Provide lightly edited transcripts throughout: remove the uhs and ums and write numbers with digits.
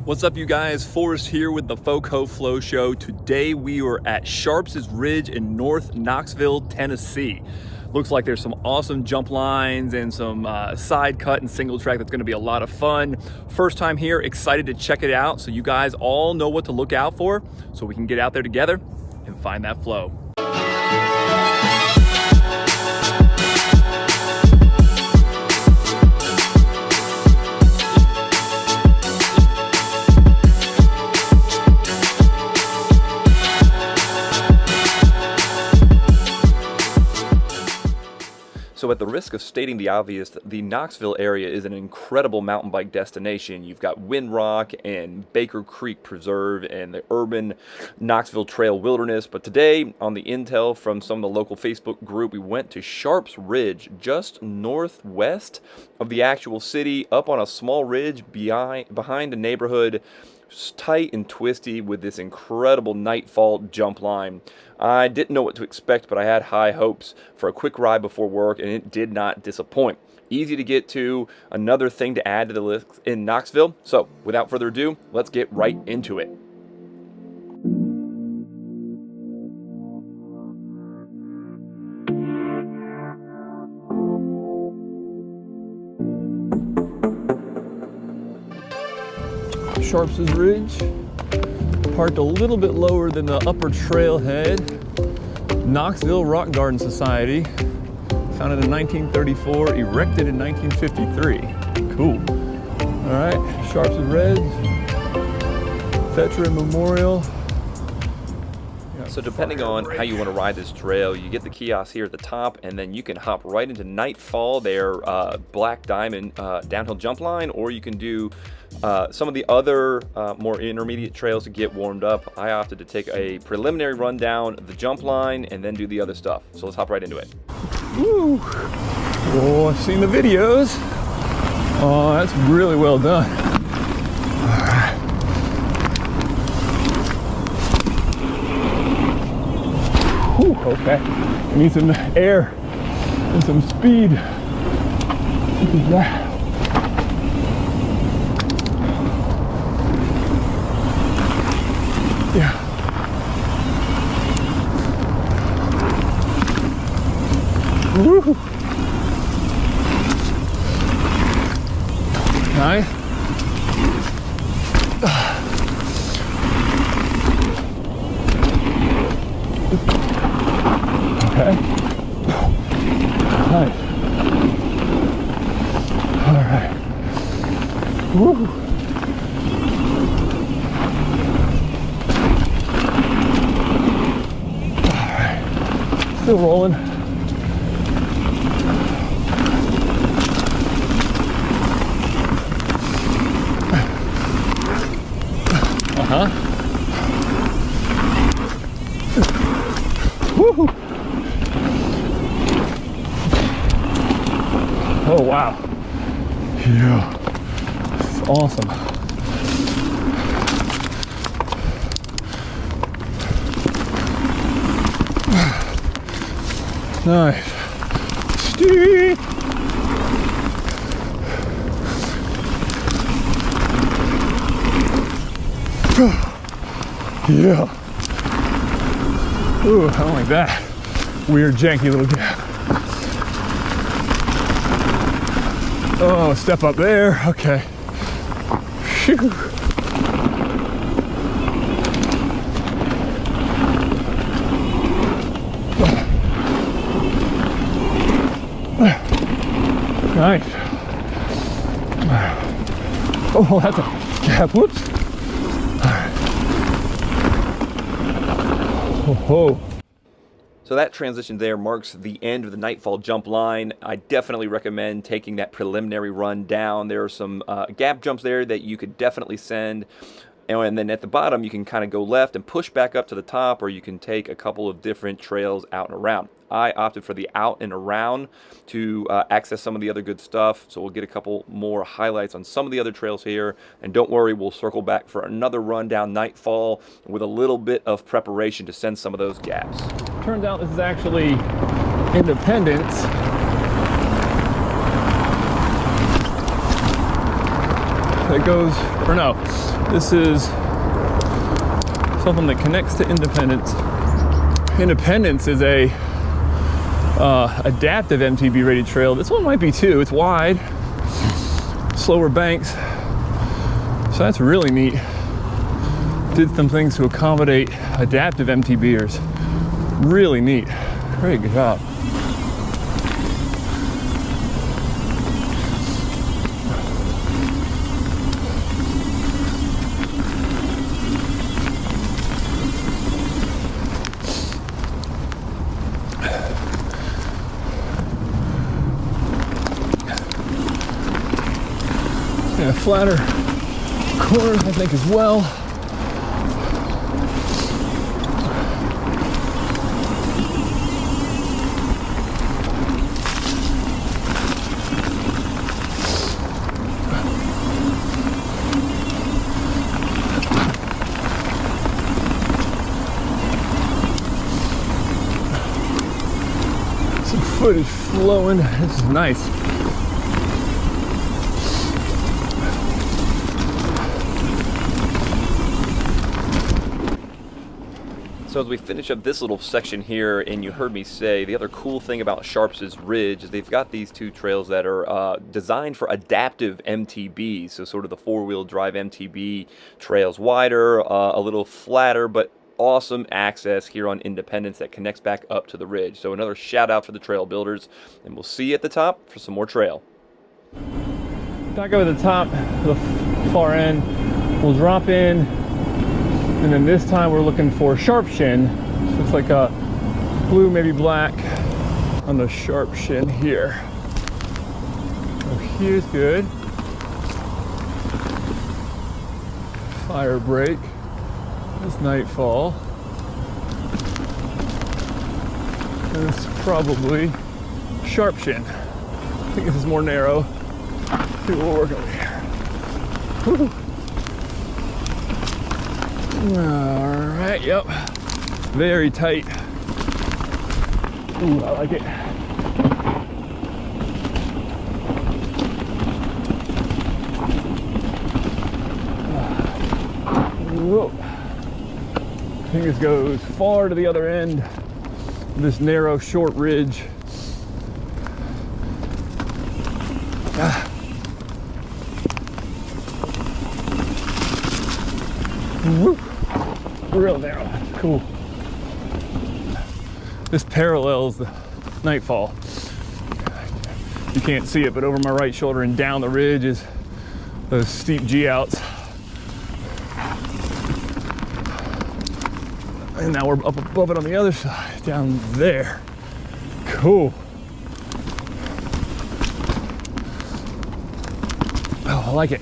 What's up, you guys? Forrest here with the FoCo Flow Show. Today we are at Sharp's Ridge in North Knoxville, Tennessee. Looks like there's some awesome jump lines and some side cut and single track that's going to be a lot of fun. First time here, excited to check it out so you guys all know what to look out for so we can get out there together and find that flow. So at the risk of stating the obvious, the Knoxville area is an incredible mountain bike destination. You've got Windrock and Baker Creek Preserve and the urban Knoxville Trail Wilderness. But today, on the intel from some of the local Facebook group, we went to Sharp's Ridge, just northwest of the actual city, up on a small ridge behind a neighborhood, tight and twisty with this incredible Nightfall jump line. I didn't know what to expect, but I had high hopes for a quick ride before work, and it did not disappoint. Easy to get to, another thing to add to the list in Knoxville. So without further ado, let's get right into it. Sharp's Ridge, parked a little bit lower than the upper trailhead. Knoxville Rock Garden Society, founded in 1934, erected in 1953. Cool. All right, Sharp's Ridge, Veteran Memorial. So depending on how you want to ride this trail, you get the kiosk here at the top, and then you can hop right into Nightfall, their Black Diamond downhill jump line, or you can do some of the other more intermediate trails to get warmed up. I opted to take a preliminary run down the jump line and then do the other stuff. So let's hop right into it. Woo! Oh, I've seen the videos. Oh, that's really well done. All right. Whew, okay. I need some air and some speed. Look at that. Yeah. Woo. Nice. Okay. Nice. All right. Woo. Still rolling. Woo! Oh wow. Yeah. It's awesome. Nice. Steve. Yeah. Ooh, I don't like that. Weird, janky little gap. Oh, step up there. Okay. Phew. Nice. Oh, that's a gap. Whoops. All right. Oh. So that transition there marks the end of the Nightfall jump line. I definitely recommend taking that preliminary run down. There are some gap jumps there that you could definitely send. And then at the bottom, you can kind of go left and push back up to the top, or you can take a couple of different trails out and around. I opted for the out and around to access some of the other good stuff. So we'll get a couple more highlights on some of the other trails here. And don't worry, we'll circle back for another run down Nightfall with a little bit of preparation to send some of those gaps. Turns out this is actually Independence. that goes, or no, this is something that connects to Independence. Independence is a adaptive MTB rated trail. This one might be too. It's wide, slower banks, so that's really neat. Did some things to accommodate adaptive MTBers. Really neat. Very good job. Yeah, flatter corners, I think, as well. Some footage flowing. This is nice. So as we finish up this little section here, and you heard me say, the other cool thing about Sharp's Ridge is they've got these two trails that are designed for adaptive MTB, so sort of the four-wheel drive MTB trails, wider, a little flatter, but awesome access here on Independence that connects back up to the ridge. So another shout out for the trail builders, and we'll see you at the top for some more trail. Back over the top, the far end, we'll drop in. And then this time we're looking for Sharp Shin. Looks like a blue, maybe black on the Sharp Shin here. So here's good. Firebreak. This Nightfall. And it's probably Sharp Shin. I think this is more narrow. See what we're working with here. Woo. All right, yep, very tight. Ooh, I like it. Whoa. I think this goes far to the other end of this narrow, short ridge. Woo. Real narrow. Cool. This parallels the Nightfall. You can't see it, but over my right shoulder and down the ridge is those steep G-outs. And now we're up above it on the other side, down there. Cool. Oh, I like it.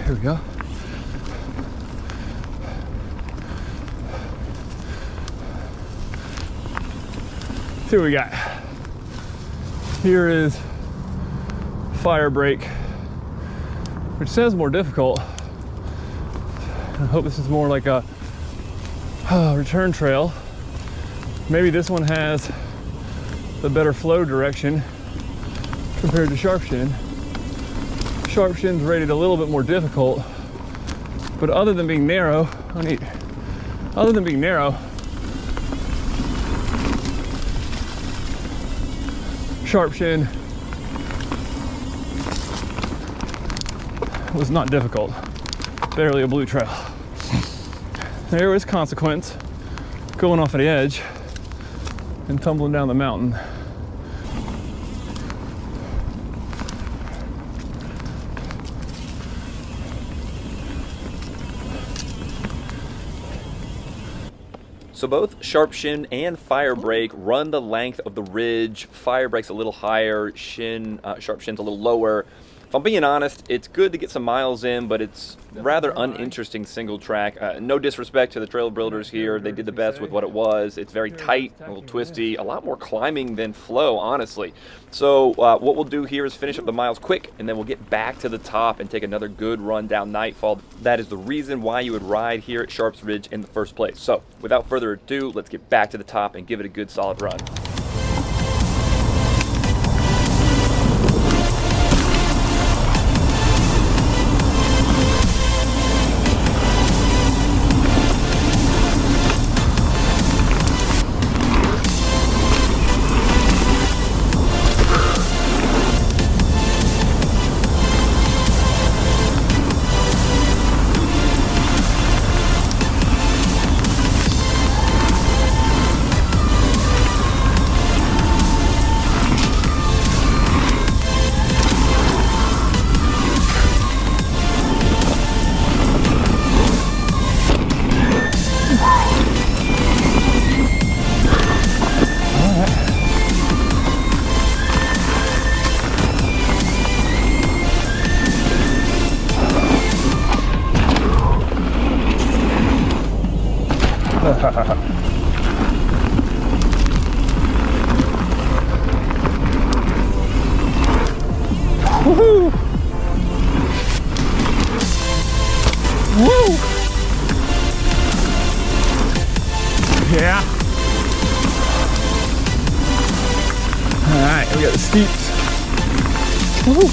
Here we go. See what we got. Here is Firebreak, which says more difficult. I hope this is more like a return trail. Maybe this one has the better flow direction compared to Sharp Shin. Sharp Shin's rated a little bit more difficult, but other than being narrow, Sharp Shin was not difficult. Barely a blue trail. There was consequence going off at the edge and tumbling down the mountain. So both Sharp Shin and Firebreak run the length of the ridge. Firebreak's a little higher, Sharp Shin's a little lower. If I'm being honest, it's good to get some miles in, but it's rather uninteresting single track. No disrespect to the trail builders here. They did the best with what it was. It's very tight, a little twisty, a lot more climbing than flow, honestly. So what we'll do here is finish up the miles quick, and then we'll get back to the top and take another good run down Nightfall. That is the reason why you would ride here at Sharp's Ridge in the first place. So without further ado, let's get back to the top and give it a good solid run. Woohoo! Woo! Yeah. All right, we got the steeps. Woohoo!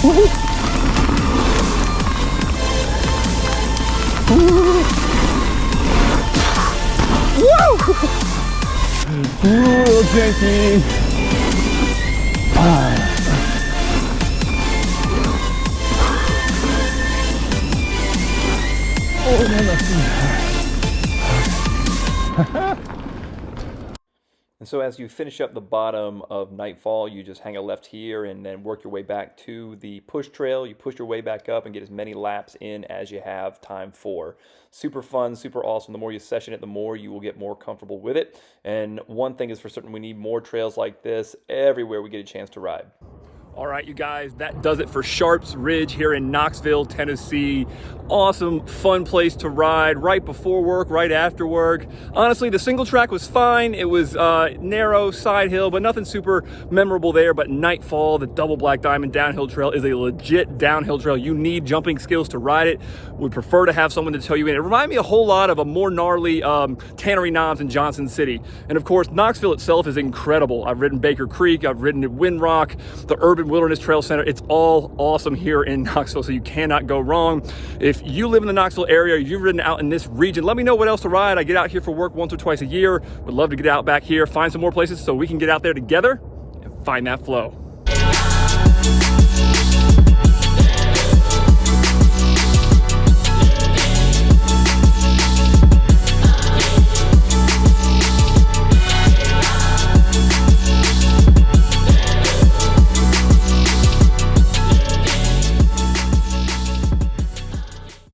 Woohoo! Woo! Ooh, janky. Oh, no. And so as you finish up the bottom of Nightfall, you just hang a left here and then work your way back to the push trail. You push your way back up and get as many laps in as you have time for. Super fun, super awesome. The more you session it, the more you will get more comfortable with it. And one thing is for certain, we need more trails like this everywhere we get a chance to ride. All right, you guys, that does it for Sharp's Ridge here in Knoxville, Tennessee. Awesome, fun place to ride right before work, right after work. Honestly, the single track was fine. It was narrow, side hill, but nothing super memorable there. But Nightfall, the double black diamond downhill trail, is a legit downhill trail. You need jumping skills to ride it. Would prefer to have someone to tow you in. It reminded me a whole lot of a more gnarly Tannery Knobs in Johnson City. And of course, Knoxville itself is incredible. I've ridden Baker Creek, I've ridden at Windrock, the Urban Wilderness Trail Center. It's all awesome here in Knoxville, so you cannot go wrong. If you live in the Knoxville area, or you've ridden out in this region, let me know what else to ride. I get out here for work once or twice a year. Would love to get out back here, find some more places so we can get out there together and find that flow.